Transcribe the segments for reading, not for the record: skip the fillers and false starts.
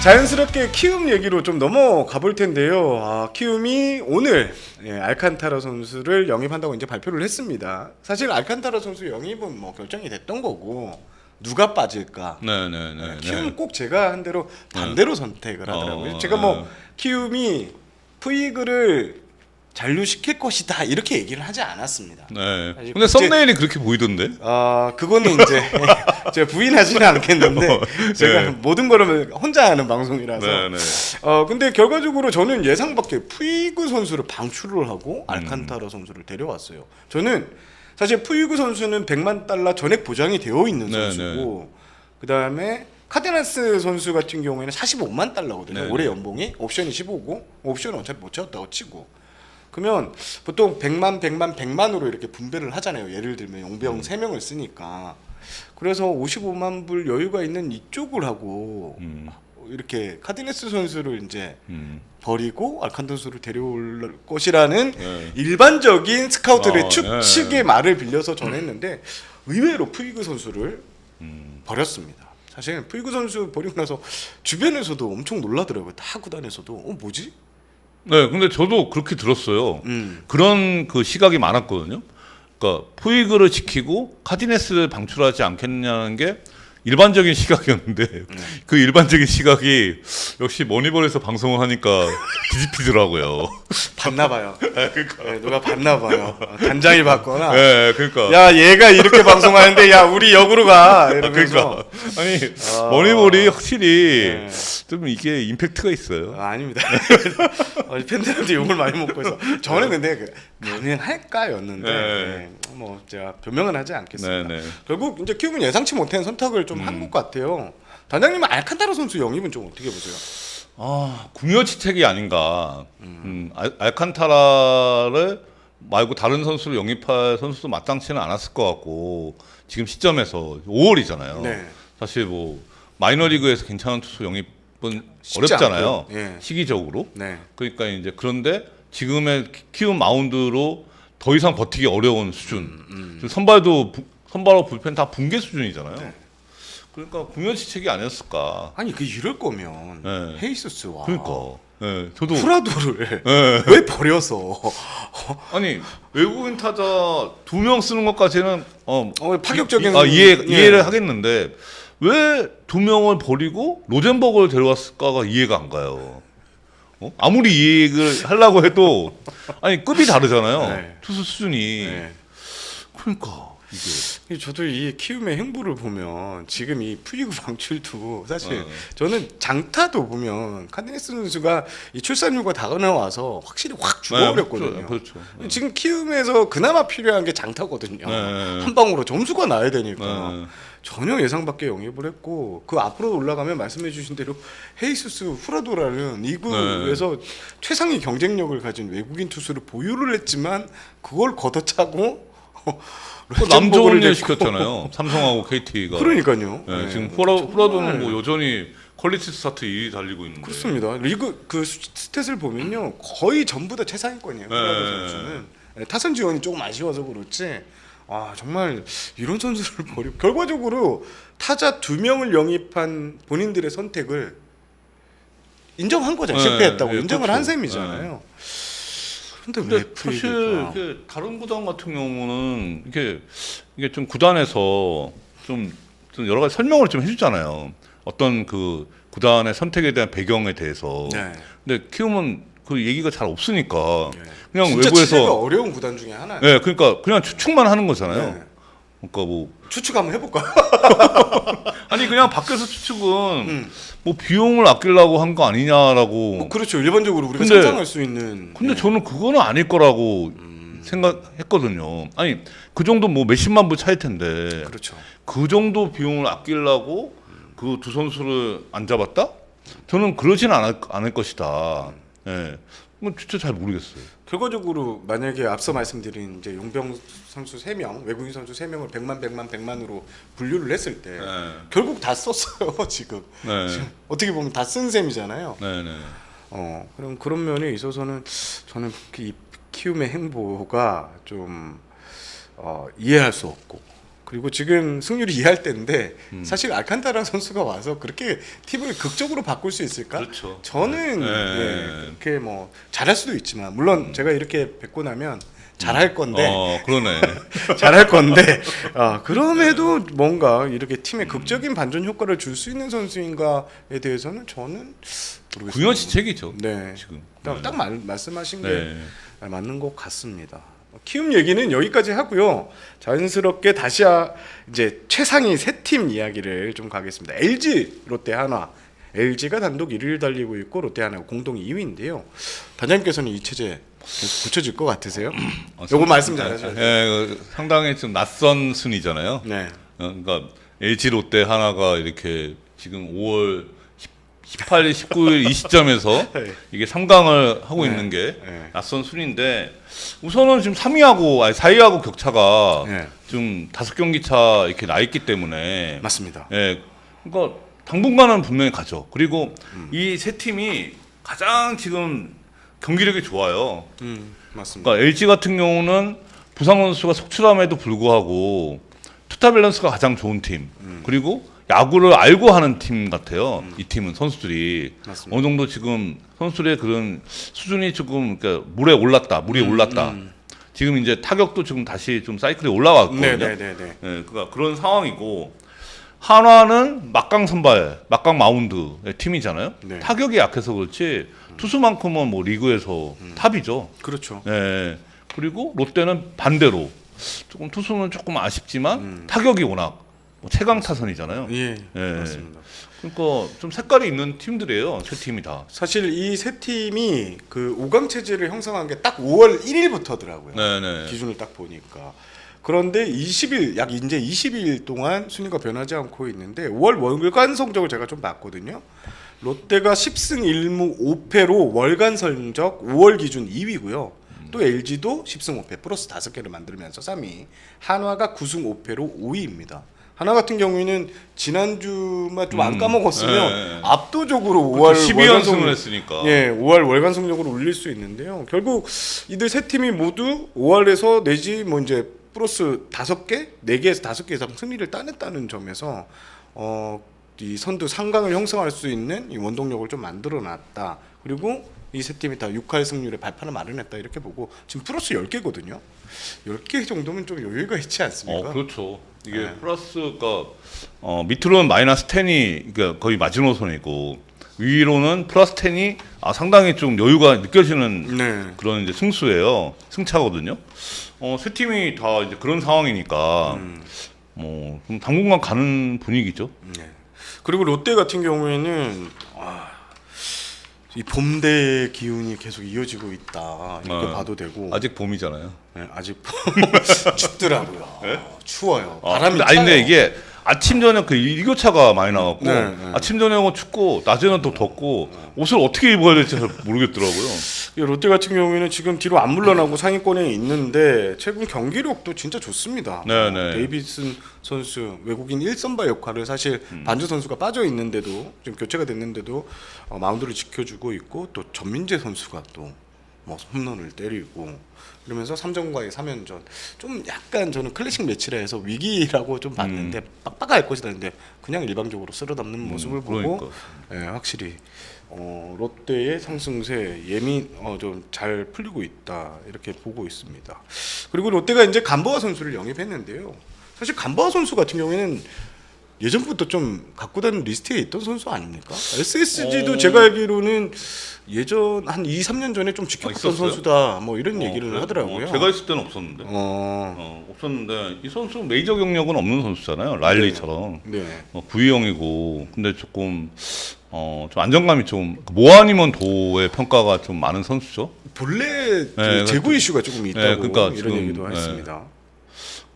자연스럽게 키움 얘기로 좀 넘어가 볼 텐데요. 키움이 오늘 알칸타라 선수를 영입한다고 이제 발표를 했습니다. 사실 알칸타라 선수 영입은 뭐 결정이 됐던 거고 누가 빠질까? 키움은 꼭 제가 한 대로 반대로 선택을 하더라고요. 제가 뭐 키움이 푸이그를 잔류시킬 것이다 이렇게 얘기를 하지 않았습니다. 네. 근데 썸네일이 그렇게 보이던데? 그거는 이제 제가 부인하지는 않겠는데 제가 모든 거를 혼자 하는 방송이라서. 근데 결과적으로 저는 예상 밖에 푸이그 선수를 방출을 하고 알칸타라 선수를 데려왔어요. 저는 사실 푸이그 선수는 100만 달러 전액 보장이 되어 있는 선수고, 그 다음에 카데나스 선수 같은 경우에는 45만 달러거든요. 올해 연봉이 옵션이 15고 옵션은 어차피 못 채웠다고 치고. 그러면 보통 100만으로 이렇게 분배를 하잖아요. 예를 들면 용병 3명을 쓰니까. 그래서 55만 불 여유가 있는 이쪽을 하고 이렇게 카디네스 선수를 이제 버리고 알칸타 선수를 데려올 것이라는 일반적인 스카우트의 추측의 말을 빌려서 전했는데 의외로 푸이그 선수를 버렸습니다. 사실 푸이그 선수 버리고 나서 주변에서도 엄청 놀라더라고요. 타 구단에서도 뭐지? 네, 근데 저도 그렇게 들었어요. 그런 그 시각이 많았거든요. 그러니까 푸이그를 지키고 카디네스를 방출하지 않겠냐는 게 일반적인 시각이었는데 그 일반적인 시각이 역시 머니볼에서 방송을 하니까 뒤집히더라고요. 봤나봐요. 그러니까. 누가 봤나봐요. 단장이 봤거나. 네, 그러니까. 야, 얘가 이렇게 방송하는데 야, 우리 역으로 가. 이러면서. 그러니까. 아니 머니볼이 확실히 좀 이게 임팩트가 있어요. 아닙니다. 팬들한테 욕을 많이 먹고 해서 저는 근데 가능할까였는데 뭐 제가 변명은 하지 않겠습니다. 결국 이제 키움은 예상치 못한 선택을 좀 한 것 같아요. 단장님은 알칸타라 선수 영입은 좀 어떻게 보세요? 궁여지책이 아닌가. 알칸타라를 말고 다른 선수를 영입할 선수도 마땅치는 않았을 것 같고 지금 시점에서 5월이잖아요. 사실 뭐 마이너리그에서 괜찮은 투수 영입은 어렵잖아요. 시기적으로. 그러니까 이제 그런데 지금의 키움 마운드로 더 이상 버티기 어려운 수준. 선발하고 불펜 다 붕괴 수준이잖아요. 그러니까 궁여지책이 아니었을까. 아니 이럴 거면 헤이스스와 저도 후라도를 왜 버려서 아니 외국인 타자 2명 쓰는 것까지는 파격적인 이해를 하겠는데 왜 2명을 버리고 로젠버그를 데려왔을까가 이해가 안 가요. 아무리 이해를 하려고 해도 아니 급이 다르잖아요. 투수 수준이. 그러니까 이게 저도 이 키움의 행보를 보면 지금 이 푸이그 방출도 사실 저는 장타도 보면 카디네스 선수가 이 출산율과 다가와서 확실히 확 죽어버렸거든요. 지금 키움에서 그나마 필요한 게 장타거든요. 한 방으로 점수가 나야 되니까. 전혀 예상 밖의 영입을 했고 그 앞으로 올라가면 말씀해 주신 대로 헤이수스 후라도라는 2구에서 최상위 경쟁력을 가진 외국인 투수를 보유를 했지만 그걸 걷어차고 남 좋은 일 시켰잖아요. 삼성하고 KT가. 그러니까요. 지금 후라도는 뭐 여전히 퀄리티 스타트 2위 달리고 있는데. 그렇습니다. 리그 그 스탯을 보면요 거의 전부 다 최상위권이에요. 후라도 선수는 타선 지원이 조금 아쉬워서 그렇지. 정말 이런 선수를 버리고 결과적으로 타자 2명을 영입한 본인들의 선택을 인정한 거잖아요. 실패했다고 인정을 한 셈이잖아요. 근데 사실 다른 구단 같은 경우는 이게 좀 구단에서 좀 여러 가지 설명을 좀 해주잖아요. 어떤 그 구단의 선택에 대한 배경에 대해서. 근데 키움은 그 얘기가 잘 없으니까 그냥 진짜 외부에서 어려운 구단 중에 하나예요. 그러니까 그냥 추측만 하는 거잖아요. 그러니까 뭐 추측 한번 해볼까? 아니 그냥 밖에서 추측은 뭐 비용을 아끼려고 한 거 아니냐라고. 그렇죠. 일반적으로 우리가 상상할 수 있는. 근데 저는 그거는 아닐 거라고 생각했거든요. 아니 그 정도 뭐 몇십만 불 차일 텐데. 그렇죠. 그 정도 비용을 아끼려고 그 두 선수를 안 잡았다? 저는 그러지는 않을 것이다. 뭐 진짜 잘 모르겠어요. 결과적으로 만약에 앞서 말씀드린 이제 용병 선수 3명, 외국인 선수 3명을 100만으로 분류를 했을 때 결국 다 썼어요 지금. 지금 어떻게 보면 다 쓴 셈이잖아요. 그런 면에 있어서는 저는 이 키움의 행보가 좀 이해할 수 없고 그리고 지금 승률이 2할 때인데 사실 알칸타라 선수가 와서 그렇게 팀을 극적으로 바꿀 수 있을까? 그렇죠. 저는 그렇게 뭐 잘할 수도 있지만 물론 제가 이렇게 뵙고 나면 잘할 건데 그러네. 잘할 건데 그럼에도 뭔가 이렇게 팀에 극적인 반전 효과를 줄 수 있는 선수인가에 대해서는 저는 모르겠습니다. 구현시책이죠. 네, 지금 딱 말씀하신 게 네. 맞는 것 같습니다. 키움 얘기는 여기까지 하고요. 자연스럽게 다시 이제 최상위 세 팀 이야기를 좀 가겠습니다. LG, 롯데, 한화. LG가 단독 1위를 달리고 있고 롯데 하나가 공동 2위인데요. 단장님께서는 이 체제 계속 붙여질 것 같으세요? 요거 말씀 잘하셔야 돼요. 상당히 좀 낯선 순위잖아요. 네. 그러니까 LG, 롯데, 하나가 이렇게 지금 5월 18일, 19일 이 시점에서 네. 이게 3강을 하고 네. 있는 게 네. 낯선 순위인데 우선은 지금 4위하고 격차가 네. 좀 5경기 차 이렇게 나 있기 때문에 맞습니다. 예. 그러니까 당분간은 분명히 가죠. 그리고 이 세 팀이 가장 지금 경기력이 좋아요. 맞습니다. 그러니까 LG 같은 경우는 부상 선수가 속출함에도 불구하고 투타 밸런스가 가장 좋은 팀. 그리고 야구를 알고 하는 팀 같아요. 이 팀은 선수들이 맞습니다. 어느 정도 지금 선수들의 그런 수준이 조금 그러니까 물이 올랐다. 지금 이제 타격도 지금 다시 좀 사이클이 올라왔거든요. 네네네. 예, 그러니까 그런 상황이고 한화는 막강 선발, 막강 마운드의 팀이잖아요. 네. 타격이 약해서 그렇지 투수만큼은 뭐 리그에서 탑이죠. 그렇죠. 예. 그리고 롯데는 반대로 조금 투수는 조금 아쉽지만 타격이 워낙 뭐 최강 타선이잖아요. 예, 예. 맞습니다. 그러니까 좀 색깔이 있는 팀들이에요. 세 팀이 다. 사실 이 세 팀이 그 5강 체제를 형성한 게 딱 5월 1일부터더라고요. 네네. 기준을 딱 보니까. 그런데 20일 약 이제 20일 동안 순위가 변하지 않고 있는데 5월 월간 성적을 제가 좀 봤거든요. 롯데가 10승 1무 5패로 월간 성적 5월 기준 2위고요. 또 LG도 10승 5패 플러스 5개를 만들면서 3위. 한화가 9승 5패로 5위입니다. 하나 같은 경우에는 지난주만 좀 안 까먹었으면 압도적으로 5월 12연승을 했으니까. 예, 5월 월간 성적으로 올릴 수 있는데요. 결국 이들 세 팀이 모두 5월에서 내지 뭐 이제 플러스 5개, 4개에서 5개 이상 승리를 따냈다는 점에서 이 선두 상강을 형성할 수 있는 이 원동력을 좀 만들어 놨다. 그리고 이 세 팀이 다 6할 승률의 발판을 마련했다 이렇게 보고 지금 플러스 10개거든요. 10개 정도면 좀 여유가 있지 않습니까? 그렇죠. 이게 네. 플러스가 밑으로는 마이너스 10이 그러니까 거의 마지노선이고 위로는 플러스 10이 상당히 좀 여유가 느껴지는 네. 그런 이제 승수예요. 승차거든요. 세 팀이 다 이제 그런 상황이니까 뭐 좀 당분간 가는 분위기죠. 네. 그리고 롯데 같은 경우에는 이 봄대 기운이 계속 이어지고 있다 이렇게 봐도 되고 아직 봄이잖아요. 네, 아직 춥더라고요. 네? 추워요. 바람이 근데, 근데 차요. 이게 아침 저녁 그 일교차가 많이 나갖고 네, 네. 아침 저녁은 춥고 낮에는 또 덥고 옷을 어떻게 입어야 될지 잘 모르겠더라고요. 이 롯데 같은 경우에는 지금 뒤로 안 물러나고 상위권에 있는데 최근 경기력도 진짜 좋습니다. 네, 네. 데이비슨 선수 외국인 1선발 역할을 사실 반주 선수가 빠져 있는데도 지금 교체가 됐는데도 마운드를 지켜주고 있고 또 전민재 선수가 또 뭐 홈런을 때리고 그러면서 3전과의 3연전 좀 약간 저는 클래식 매치라 해서 위기라고 좀 봤는데 빡빡할 것이다 했는데 그냥 일방적으로 쓸어담는 모습을 보고 그러니까. 예, 확실히 롯데의 상승세 좀 잘 풀리고 있다 이렇게 보고 있습니다. 그리고 롯데가 이제 간보아 선수를 영입했는데요. 사실 간보아 선수 같은 경우에는 예전부터 좀 갖고 다니는 리스트에 있던 선수 아닙니까? SSG도 제가 알기로는 예전 한 2, 3년 전에 좀 지켜봤던 있었어요? 선수다 뭐 이런 얘기를 그래요? 하더라고요. 제가 있을 때는 없었는데. 없었는데 이 선수 메이저 경력은 없는 선수잖아요. 라일리처럼. 네. 구위형이고 근데 조금 좀 안정감이 좀 모아니먼 도의 평가가 좀 많은 선수죠. 본래 네, 재구 이슈가 조금 있다고 그러니까 이런 지금, 얘기도 네. 했습니다.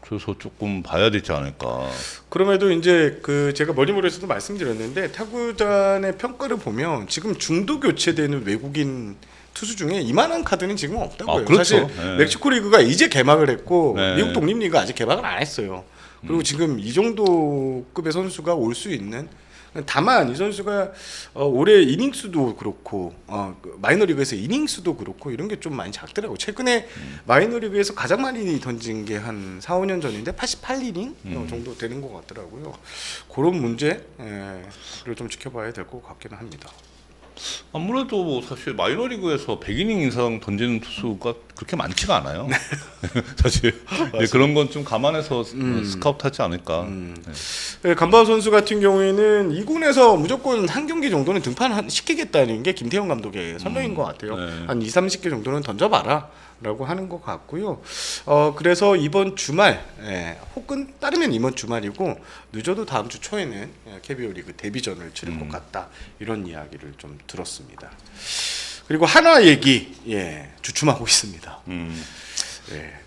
그래서 조금 봐야 되지 않을까. 그럼에도 이제 제가 머리머리에서도 말씀드렸는데 타구단의 평가를 보면 지금 중도 교체되는 외국인 투수 중에 이만한 카드는 지금 없다고요. 그렇죠. 사실 네. 멕시코 리그가 이제 개막을 했고 네. 미국 독립 리그 아직 개막을 안 했어요. 그리고 지금 이 정도 급의 선수가 올 수 있는 다만 이 선수가 올해 이닝수도 그렇고 마이너리그에서 이닝수도 그렇고 이런 게 좀 많이 작더라고. 최근에 마이너리그에서 가장 많이 던진 게 한 4, 5년 전인데 88이닝 정도 되는 것 같더라고요. 그런 문제를 좀 지켜봐야 될 것 같기는 합니다. 아무래도 뭐 사실 마이너리그에서 100이닝 이상 던지는 투수가 그렇게 많지가 않아요. 사실 네, 그런 건 좀 감안해서 스카우트하지 않을까. 네, 간바오 선수 같은 경우에는 2군에서 무조건 한 경기 정도는 등판시키겠다는 게 김태형 감독의 설명인 것 같아요. 네. 한 2, 30개 정도는 던져봐라 라고 하는 것 같고요. 그래서 이번 주말 혹은 따르면 이번 주말이고 늦어도 다음 주 초에는 KBO 리그 데뷔전을 치를 것 같다, 이런 이야기를 좀 들었습니다. 그리고 하나 얘기 주춤하고 있습니다.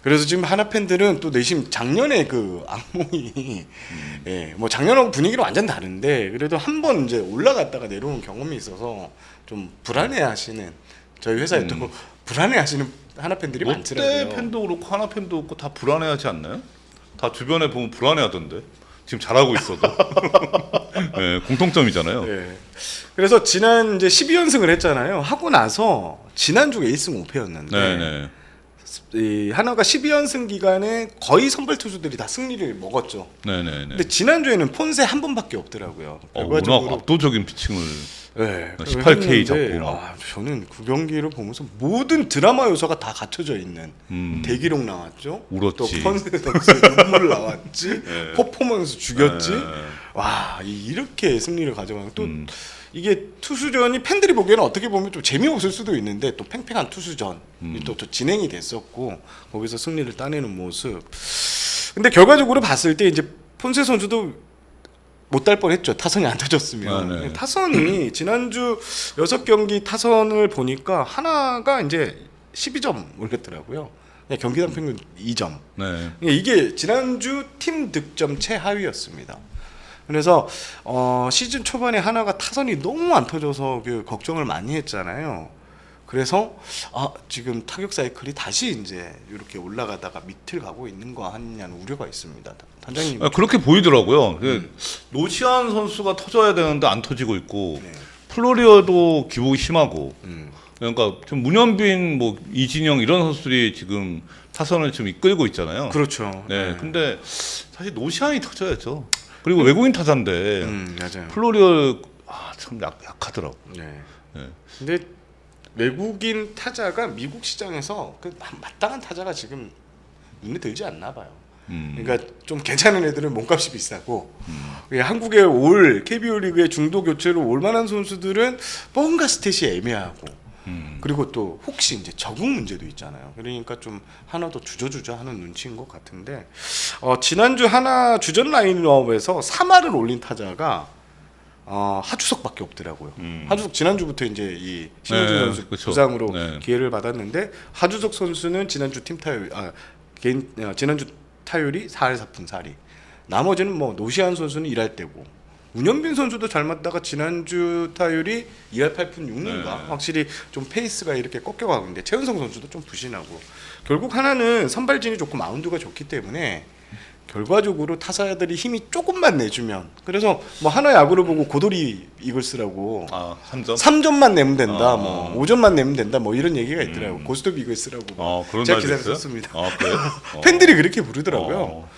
그래서 지금 하나 팬들은 또 내심 작년에 그 악몽이 뭐 작년하고 분위기는 완전 다른데 그래도 한 번 이제 올라갔다가 내려온 경험이 있어서 좀 불안해하시는, 저희 회사에 또 불안해하시는 하나 팬들이 많더라고요. 롯데 팬도 그렇고 하나 팬도 그렇고 다 불안해하지 않나요? 다 주변에 보면 불안해하던데. 지금 잘하고 있어도. 네, 공통점이잖아요. 네. 그래서 지난 이제 12연승을 했잖아요. 하고 나서 지난주에 1승 5패였는데 네네. 이 하나가 12연승 기간에 거의 선발 투수들이 다 승리를 먹었죠. 네네네. 근데 지난주에는 폰세 한 번밖에 없더라고요. 워낙 압도적인 피칭을. 네, 18K 잡고. 저는 그 경기를 보면서 모든 드라마 요소가 다 갖춰져 있는 대기록 나왔죠. 울었지. 또 폰세 선수의 눈물 나왔지. 네. 퍼포먼스 죽였지. 네. 와, 이렇게 승리를 가져가는 또 이게 투수전이 팬들이 보기에는 어떻게 보면 좀 재미없을 수도 있는데 또 팽팽한 투수전이 또 진행이 됐었고 거기서 승리를 따내는 모습. 근데 결과적으로 봤을 때 이제 폰세 선수도 못 딸 뻔했죠. 타선이 안 터졌으면. 네. 타선이 지난주 6경기 타선을 보니까 하나가 이제 12점 올렸더라고요. 경기당 평균 2점. 네. 이게 지난주 팀 득점 최하위였습니다. 그래서 시즌 초반에 하나가 타선이 너무 안 터져서 그 걱정을 많이 했잖아요. 그래서 지금 타격 사이클이 다시 이제 이렇게 올라가다가 밑을 가고 있는 거 아니냐는 우려가 있습니다. 단장님. 그렇게 보이더라고요. 노시안 선수가 터져야 되는데 안 터지고 있고 플로리어도 기복이 심하고. 그러니까 좀 문현빈, 뭐 이진영 이런 선수들이 지금 타선을 좀 이끌고 있잖아요. 그렇죠. 네. 근데 사실 노시안이 터져야죠. 그리고 외국인 타자인데 맞아요. 플로리어 참 약하더라고. 네. 네. 근데 외국인 타자가 미국 시장에서 그 마땅한 타자가 지금 눈에 들지 않나 봐요. 그러니까 좀 괜찮은 애들은 몸값이 비싸고 한국에 올 KBO 리그의 중도 교체로 올 만한 선수들은 뭔가 스탯이 애매하고 그리고 또 혹시 이제 적응 문제도 있잖아요. 그러니까 좀 하나 더 주저주저 하는 눈치인 것 같은데 지난주 하나 주전 라인업에서 3할을 올린 타자가 하주석밖에 없더라고요. 하주석 지난주부터 이제 이 신호준 선수 그쵸. 부상으로 네. 기회를 받았는데 하주석 선수는 지난주 팀 타율 지난주 타율이 4할 4푼 4리. 나머지는 뭐 노시안 선수는 1할 때고 문현빈 선수도 잘 맞다가 지난주 타율이 2할 8푼 6리인가. 네. 확실히 좀 페이스가 이렇게 꺾여가고 있는데 최은성 선수도 좀 부진하고 결국 하나는 선발진이 좋고 마운드가 좋기 때문에 결과적으로 타자들이 힘이 조금만 내주면 그래서 뭐 하나 야구를 보고 고돌이 이글스라고 3점만 내면 된다, 뭐 5점만 내면 된다, 뭐 이런 얘기가 있더라고. 고스톱 이글스라고 그런 제가 말도 기사를 있어요? 썼습니다. 그래요? 팬들이 그렇게 부르더라고요.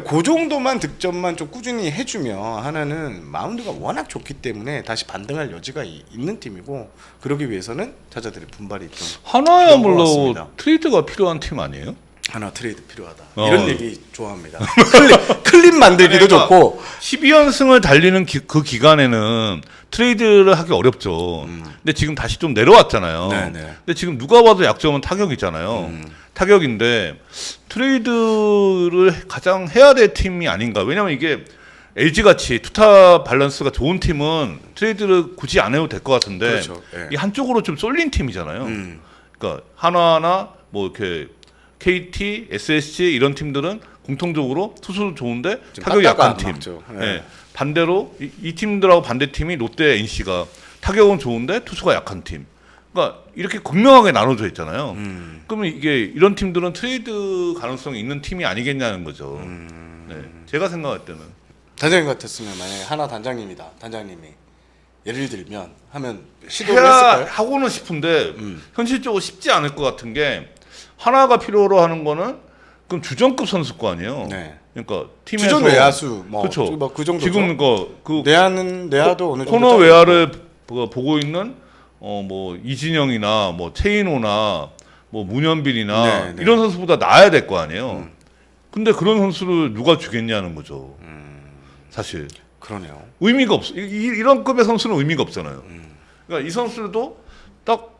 그 정도만 득점만 좀 꾸준히 해주면 하나는 마운드가 워낙 좋기 때문에 다시 반등할 여지가 있는 팀이고 그러기 위해서는 타자들의 분발이 좀 하나야말로 트레이드가 필요한 팀 아니에요? 하나 트레이드 필요하다. 이런 얘기 좋아합니다. 클립 만들기도 그러니까 좋고 12연승을 달리는 그 기간에는 트레이드를 하기 어렵죠. 근데 지금 다시 좀 내려왔잖아요. 네네. 근데 지금 누가 봐도 약점은 타격이잖아요. 타격인데 트레이드를 가장 해야 될 팀이 아닌가. 왜냐면 이게 LG같이 투타 밸런스가 좋은 팀은 트레이드를 굳이 안 해도 될 것 같은데 그렇죠. 네. 이 한쪽으로 좀 쏠린 팀이잖아요. 그러니까 하나나 뭐 이렇게 KT, SSG 이런 팀들은 공통적으로 투수 좋은데 타격이 약한 팀. 네. 반대로 이 팀들하고 반대팀이 롯데, NC가 타격은 좋은데 투수가 약한 팀. 그러니까 이렇게 극명하게 나눠져 있잖아요. 그러면 이게 이런 팀들은 트레이드 가능성이 있는 팀이 아니겠냐는 거죠. 네. 제가 생각할 때는. 단장님 같았으면 만약에 하나 단장님이다. 단장님이 예를 들면 하면 시도를 해야 했을까요? 하고는 싶은데 현실적으로 쉽지 않을 것 같은 게 하나가 필요로 하는 거는 그럼 주전급 선수 거 아니에요. 네. 그러니까 팀에서 주전 외야수 뭐 그렇죠. 그 정도죠. 지금 그 내야도 어느 정도 코너 짜리고. 외야를 보고 있는 뭐 이진영이나 뭐 최인호나 뭐 문현빈이나 네, 네. 이런 선수보다 나아야 될 거 아니에요. 근데 그런 선수를 누가 주겠냐는 거죠. 사실 그러네요. 의미가 없어. 이런 급의 선수는 의미가 없잖아요. 그러니까 이 선수들도 딱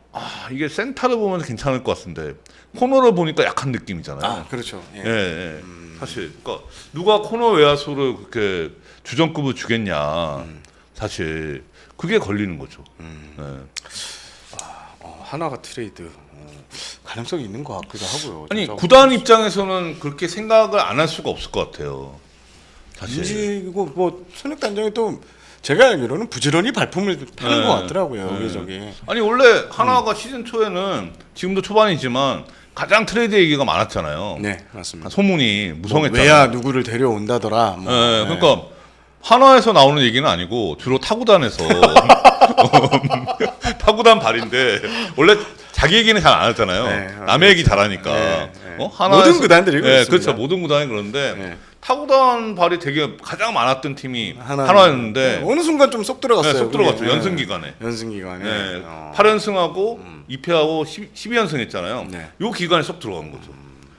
이게 센터를 보면 괜찮을 것 같은데 코너를 보니까 약한 느낌이잖아요. 아 그렇죠. 예. 예, 예. 사실 그러니까 누가 코너 외야수를 그렇게 주전급을 주겠냐. 사실 그게 걸리는 거죠. 예. 하나가 트레이드 가능성이 있는 것 같기도 하고요. 아니 진짜. 구단 입장에서는 그렇게 생각을 안 할 수가 없을 것 같아요. 사실. 인지고 뭐 손익 단장이 또 제가 알기로는 부지런히 발품을 파는 네. 것 같더라고요. 네. 여기저기. 아니 원래 하나가 시즌 초에는 지금도 초반이지만 가장 트레이드 얘기가 많았잖아요. 네 맞습니다. 소문이 뭐 무성했잖아요. 외야 누구를 데려온다더라. 뭐. 네, 그러니까 한화에서 나오는 얘기는 아니고 주로 타구단에서 타구단 발인데 원래 자기 얘기는 잘 안 하잖아요. 네, 남의 얘기 잘하니까. 네, 네. 하나에서- 모든 구단들이 네, 그렇습니다. 그렇죠. 모든 구단이 그런데 네. 타구단 발이 되게 가장 많았던 팀이 하나- 한화였는데 어느 순간 좀 쏙 들어갔어요. 네, 쏙 들어갔죠. 그게. 연승 기간에. 연승 기간에. 네, 8연승하고 2패하고 12연승 했잖아요. 네. 요 기간에 쏙 들어간 거죠.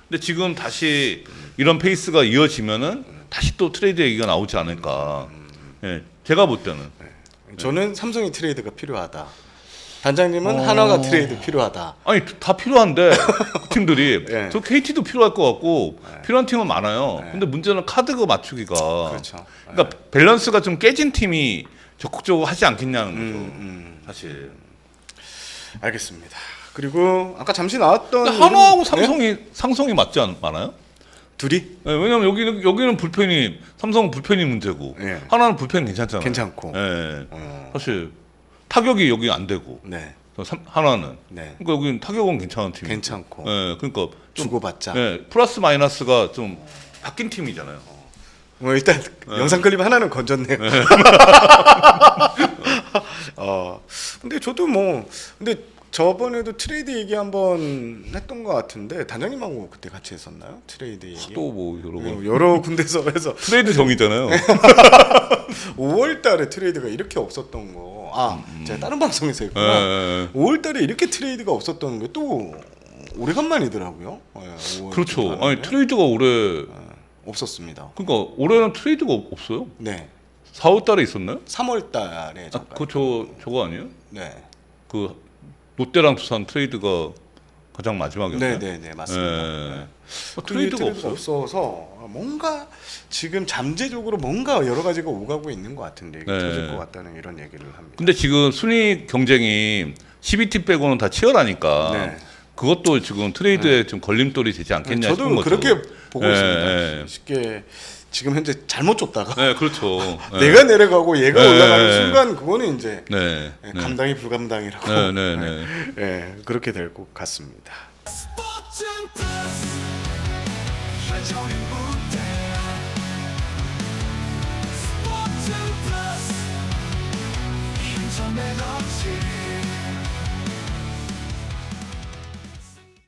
근데 지금 다시 이런 페이스가 이어지면은 다시 또 트레이드 얘기가 나오지 않을까. 예, 제가 볼 때는. 저는 삼성이 트레이드가 필요하다. 단장님은 한화가 트레이드 필요하다. 아니 다 필요한데 팀들이 네. 저 KT도 필요할 것 같고 필요한 팀은 많아요. 근데 문제는 카드가 맞추기가. 그렇죠. 그러니까 밸런스가 좀 깨진 팀이 적극적으로 하지 않겠냐는 거죠. 사실. 알겠습니다. 그리고 아까 잠시 나왔던 근데 한화하고 네? 상성이 맞지 않아요? 둘이 네, 왜냐면 여기는 불펜이 삼성은 불펜이 문제고 네. 하나는 불펜 괜찮잖아요. 괜찮고. 네. 사실 타격이 여기 안 되고 네. 하나는. 네. 그러니까 여기는 타격은 괜찮은 팀이. 괜찮고. 네, 그러니까 좀 주고받자. 네, 플러스 마이너스가 좀 바뀐 팀이잖아요. 뭐 일단 영상 클립 하나는 건졌네요. 근데 저도 뭐 근데 저번에도 트레이드 얘기 한번 했던 것 같은데 단장님하고 그때 같이 했었나요? 트레이드 얘기. 또 뭐 여러 번. 여러 군데서 해서 트레이드 정이잖아요. 5월달에 트레이드가 이렇게 없었던 거. 제가 다른 방송에서 했구나. 네. 5월달에 이렇게 트레이드가 없었던 게 또 오래간만이더라고요. 5월 그렇죠. 달에. 아니 트레이드가 올해 없었습니다. 그러니까 올해는 트레이드가 없어요. 네. 4월 달에 있었나요? 3월달에 잠깐. 저거 아니에요? 네. 그 롯데랑 두산 트레이드가 가장 마지막이었나요? 네네네 맞습니다. 네. 트레이드가 트레이드가 없어요. 없어서 뭔가 지금 잠재적으로 뭔가 여러 가지가 오가고 있는 것 같은데 이게 네. 터질 것 같다는 이런 얘기를 합니다. 근데 지금 순위 경쟁이 12팀 빼고는 다 치열하니까 네. 그것도 지금 트레이드에 좀 걸림돌이 되지 않겠냐 싶은 저도 거죠. 그렇게 보고 네, 있습니다. 네. 쉽게 지금 현재 잘못 줬다가 네, 그렇죠. 네. 내가 내려가고 얘가 네. 올라가는 순간 그거는 이제 네. 네. 감당이 불감당이라고 네, 네, 네. 네, 그렇게 될 것 같습니다. 스포츠 플러스 한정의 무대